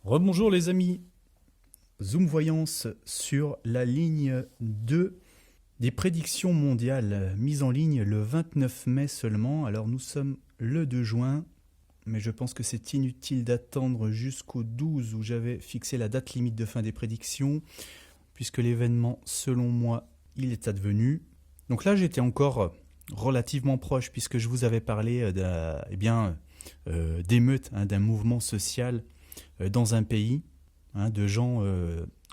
Rebonjour les amis, Zoom Voyance sur la ligne 2 des prédictions mondiales mises en ligne le 29 mai seulement. Alors nous sommes le 2 juin, mais je pense que c'est inutile d'attendre jusqu'au 12 où j'avais fixé la date limite de fin des prédictions, puisque l'événement, selon moi, il est advenu. Donc là j'étais encore relativement proche, puisque je vous avais parlé d'émeutes, d'un mouvement social dans un pays, de gens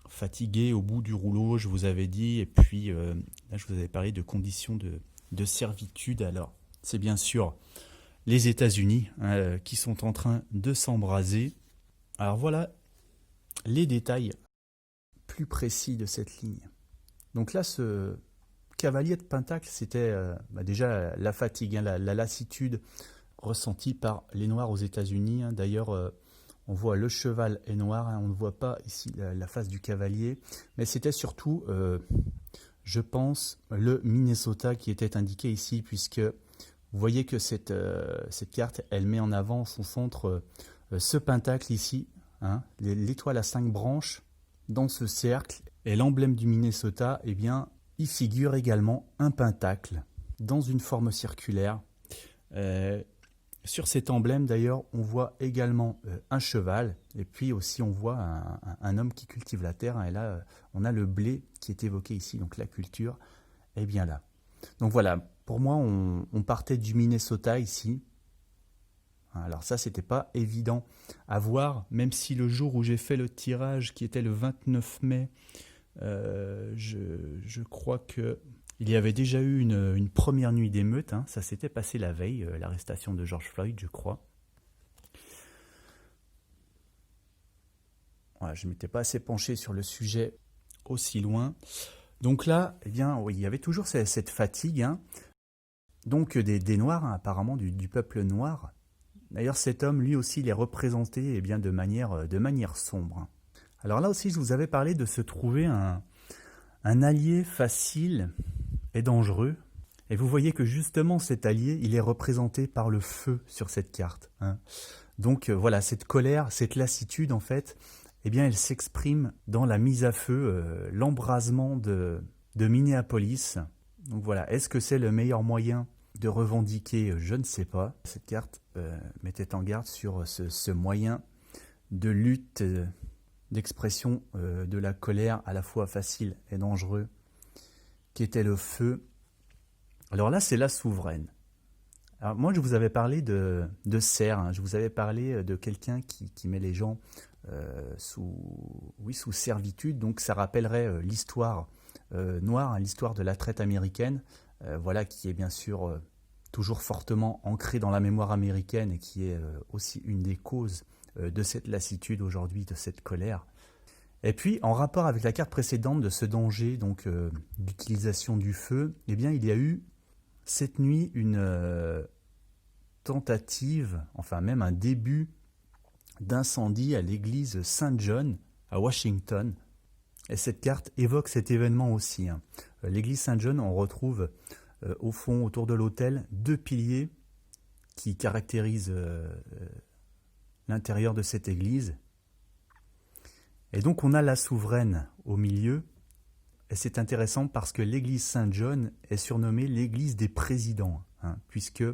fatigués au bout du rouleau, je vous avais dit, et puis là je vous avais parlé de conditions de servitude. Alors c'est bien sûr les États-Unis qui sont en train de s'embraser. Alors voilà les détails plus précis de cette ligne. Donc là, ce cavalier de Pentacle, c'était déjà la fatigue, la lassitude ressentie par les Noirs aux États-Unis. D'ailleurs, on voit le cheval est noir, on ne voit pas ici la face du cavalier, mais c'était surtout, je pense, le Minnesota qui était indiqué ici, puisque vous voyez que cette carte, elle met en avant son centre, ce pentacle ici, l'étoile à 5 branches dans ce cercle, et l'emblème du Minnesota, eh bien, il figure également un pentacle dans une forme circulaire. Sur cet emblème, d'ailleurs, on voit également un cheval, et puis aussi on voit un homme qui cultive la terre, et là, on a le blé qui est évoqué ici, donc la culture est bien là. Donc voilà, pour moi, on partait du Minnesota ici. Alors ça, c'était pas évident à voir, même si le jour où j'ai fait le tirage, qui était le 29 mai, je crois que il y avait déjà eu une première nuit d'émeute, ça s'était passé la veille, l'arrestation de George Floyd, je crois. Voilà, je ne m'étais pas assez penché sur le sujet aussi loin. Donc là, eh bien, oui, il y avait toujours cette fatigue, donc des Noirs, apparemment du peuple noir. D'ailleurs, cet homme, lui aussi, il est représenté de manière sombre. Alors là aussi, je vous avais parlé de se trouver un allié facile et dangereux. Et vous voyez que justement cet allié, il est représenté par le feu sur cette carte. Donc voilà, cette colère, cette lassitude en fait, eh bien elle s'exprime dans la mise à feu, l'embrasement de Minneapolis. Donc voilà, est-ce que c'est le meilleur moyen de revendiquer? Je ne sais pas. Cette carte mettait en garde sur ce moyen de lutte, d'expression de la colère à la fois facile et dangereux, qui était le feu. Alors là, c'est la souveraine. Alors moi, je vous avais parlé de serre, je vous avais parlé de quelqu'un qui met les gens sous servitude, donc ça rappellerait l'histoire noire, l'histoire de la traite américaine, voilà, qui est bien sûr toujours fortement ancrée dans la mémoire américaine et qui est aussi une des causes de cette lassitude aujourd'hui, de cette colère. Et puis, en rapport avec la carte précédente de ce danger donc d'utilisation du feu, eh bien, il y a eu cette nuit une tentative, enfin même un début d'incendie à l'église Saint John à Washington. Et cette carte évoque cet événement aussi. L'église Saint John, on retrouve au fond, autour de l'autel, 2 piliers qui caractérisent l'intérieur de cette église. Et donc on a la souveraine au milieu, et c'est intéressant parce que l'église Saint-John est surnommée l'église des présidents, puisque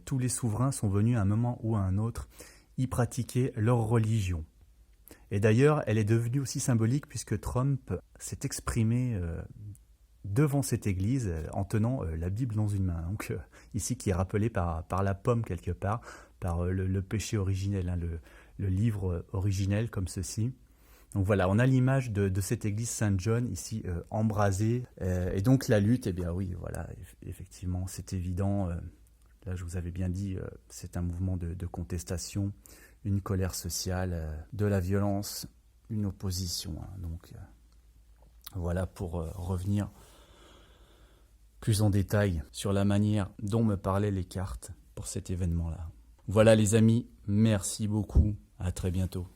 tous les souverains sont venus à un moment ou à un autre y pratiquer leur religion. Et d'ailleurs, elle est devenue aussi symbolique puisque Trump s'est exprimé devant cette église en tenant la Bible dans une main. Donc ici qui est rappelé par la pomme quelque part, par le péché originel, le livre originel comme ceci. Donc voilà, on a l'image de cette église Saint-John ici embrasée. Et donc la lutte, eh bien oui, voilà, effectivement, c'est évident. Là, je vous avais bien dit, c'est un mouvement de contestation, une colère sociale, de la violence, une opposition. Donc voilà pour revenir plus en détail sur la manière dont me parlaient les cartes pour cet événement-là. Voilà les amis, merci beaucoup, à très bientôt.